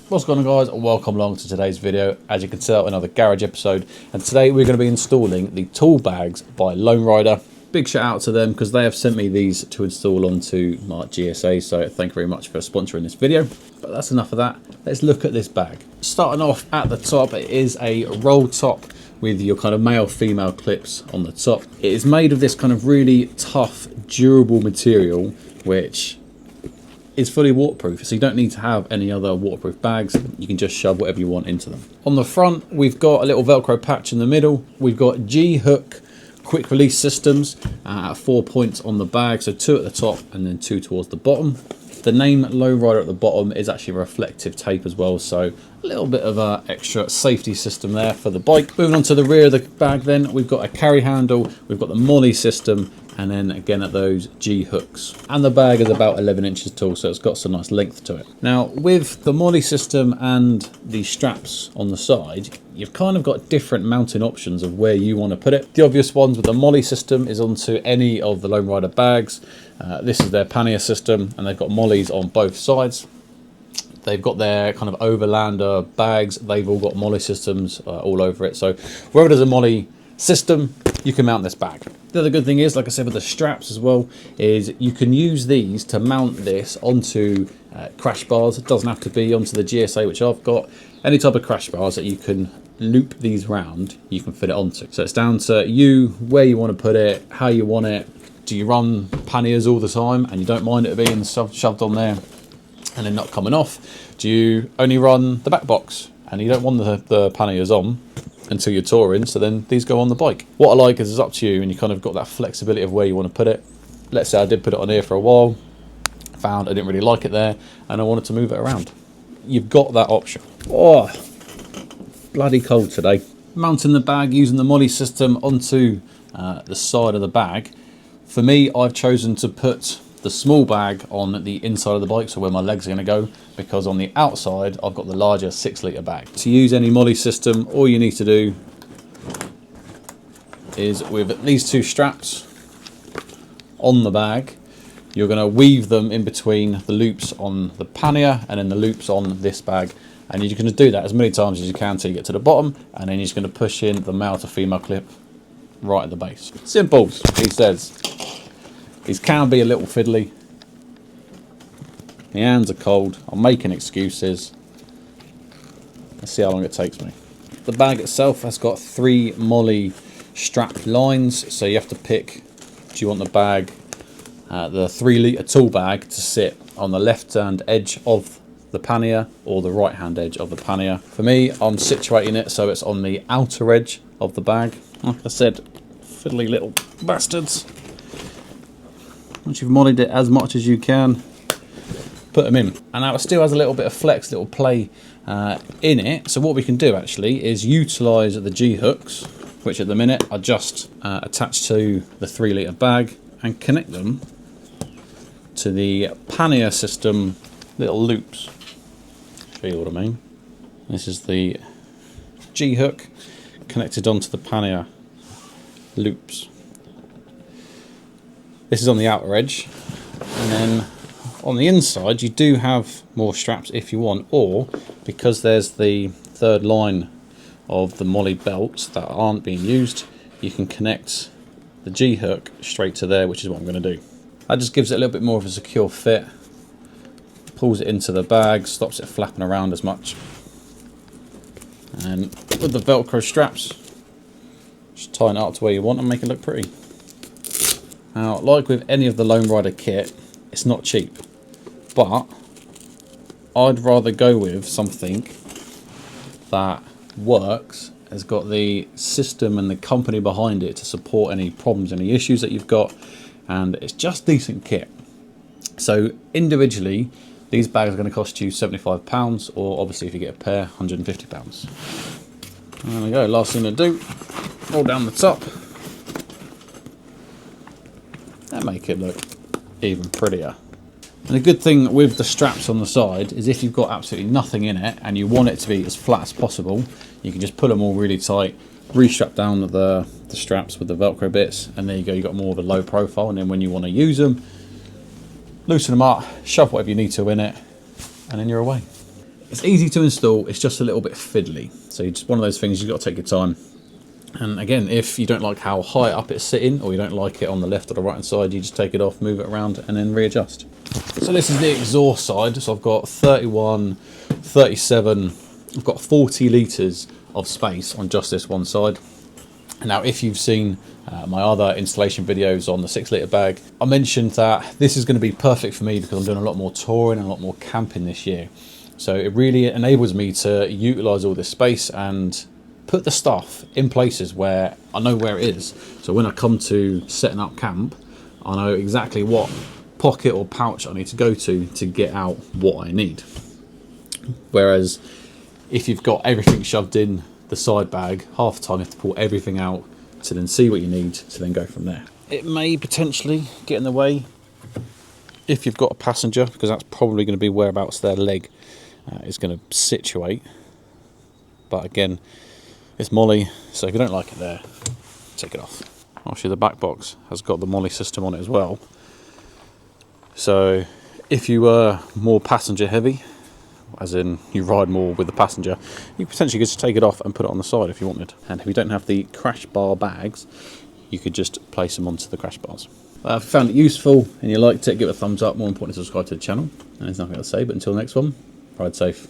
What's going on, guys? Welcome along to today's video. As you can tell, another garage episode, and today we're going to be installing the TallBags by Lone Rider. Big shout out to them because they have sent me these to install onto my GSA, so thank you very much for sponsoring this video. But that's enough of that. Let's look at this bag. Starting off at the top, it is a roll top with your kind of male-female clips on the top. It is made of this kind of really tough, durable material, which is fully waterproof, so you don't need to have any other waterproof bags. You can just shove whatever you want into them. On the front, we've got a little Velcro patch in the middle. We've got G-hook quick release systems at 4 points on the bag, so 2 at the top and then 2 towards the bottom. The name Lone Rider at the bottom is actually reflective tape as well, so a little bit of an extra safety system there for the bike. Moving on to the rear of the bag then, we've got a carry handle, we've got the molly system, and then again at those G hooks. And the bag is about 11 inches tall, so it's got some nice length to it. Now with the molly system and the straps on the side, you've kind of got different mounting options of where you want to put it. The obvious ones with the molly system is onto any of the Lone Rider bags. This is their pannier system, and they've got mollies on both sides. They've got their kind of overlander bags. They've all got molly systems all over it. So wherever there's a molly system, you can mount this bag. The other good thing is, like I said, with the straps as well, is you can use these to mount this onto crash bars. It doesn't have to be onto the GSA, which I've got. Any type of crash bars that you can loop these round, you can fit it onto. So it's down to you, where you want to put it, how you want it. Do you run panniers all the time and you don't mind it being shoved on there and then not coming off? Do you only run the back box and you don't want the panniers on until you're touring, so then these go on the bike? What I like is it's up to you, and you kind of got that flexibility of where you want to put it. Let's say I did put it on here for a while, found I didn't really like it there, and I wanted to move it around. You've got that option. Oh, bloody cold today. Mounting the bag using the molly system onto the side of the bag. For me, I've chosen to put the small bag on the inside of the bike, so where my legs are going to go, because on the outside I've got the larger 6-litre bag. To use any molly system, all you need to do is, with these 2 straps on the bag, you're going to weave them in between the loops on the pannier and then the loops on this bag, and you're going to do that as many times as you can till you get to the bottom, and then you're just going to push in the male to female clip right at the base. Simple, he says. These can be a little fiddly. My hands are cold. I'm making excuses. Let's see how long it takes me. The bag itself has got 3 molly strap lines, so you have to pick, do you want the bag, the 3-litre tool bag, to sit on the left hand edge of the pannier or the right hand edge of the pannier. For me, I'm situating it so it's on the outer edge of the bag. Like I said, fiddly little bastards. Once you've mollied it as much as you can, put them in. And now it still has a little bit of flex, little play in it. So what we can do actually is utilise the G-hooks, which at the minute are just attached to the 3-litre bag, and connect them to the pannier system little loops. Show you what I mean. This is the G-hook connected onto the pannier loops. This is on the outer edge, and then on the inside you do have more straps if you want, or because there's the 3rd line of the molly belts that aren't being used, you can connect the G-hook straight to there, which is what I'm going to do. That just gives it a little bit more of a secure fit, pulls it into the bag, stops it flapping around as much. And with the Velcro straps, just tighten it up to where you want and make it look pretty. Now, like with any of the Lone Rider kit, it's not cheap, but I'd rather go with something that works, has got the system and the company behind it to support any problems, any issues that you've got, and it's just decent kit. So individually, these bags are going to cost you £75, or obviously if you get a pair, £150. There we go, last thing to do, roll down the top. That make it look even prettier. And the good thing with the straps on the side is if you've got absolutely nothing in it and you want it to be as flat as possible, you can just pull them all really tight, restrap down the straps with the Velcro bits, and there you go, you've got more of a low profile. And then when you want to use them, loosen them up, shove whatever you need to in it, and then you're away. It's easy to install, it's just a little bit fiddly. So it's just one of those things you've got to take your time. And again, if you don't like how high up it's sitting, or you don't like it on the left or the right hand side, you just take it off, move it around, and then readjust. So this is the exhaust side. So I've got 31, 37, I've got 40 litres of space on just this one side. Now, if you've seen my other installation videos on the 6 litre bag, I mentioned that this is going to be perfect for me because I'm doing a lot more touring and a lot more camping this year. So it really enables me to utilise all this space and put the stuff in places where I know where it is. So when I come to setting up camp, I know exactly what pocket or pouch I need to go to get out what I need. Whereas if you've got everything shoved in the side bag, half the time you have to pull everything out to then see what you need to then go from there. It may potentially get in the way if you've got a passenger, because that's probably going to be whereabouts their leg is going to situate. But again, it's Molly, so if you don't like it there, take it off. Actually, the back box has got the Molly system on it as well. So if you were more passenger heavy, as in you ride more with the passenger, you potentially just take it off and put it on the side if you wanted. And if you don't have the crash bar bags, you could just place them onto the crash bars. If you found it useful and you liked it, give it a thumbs up. More important, subscribe to the channel. And there's nothing else to say, but until next one, ride safe.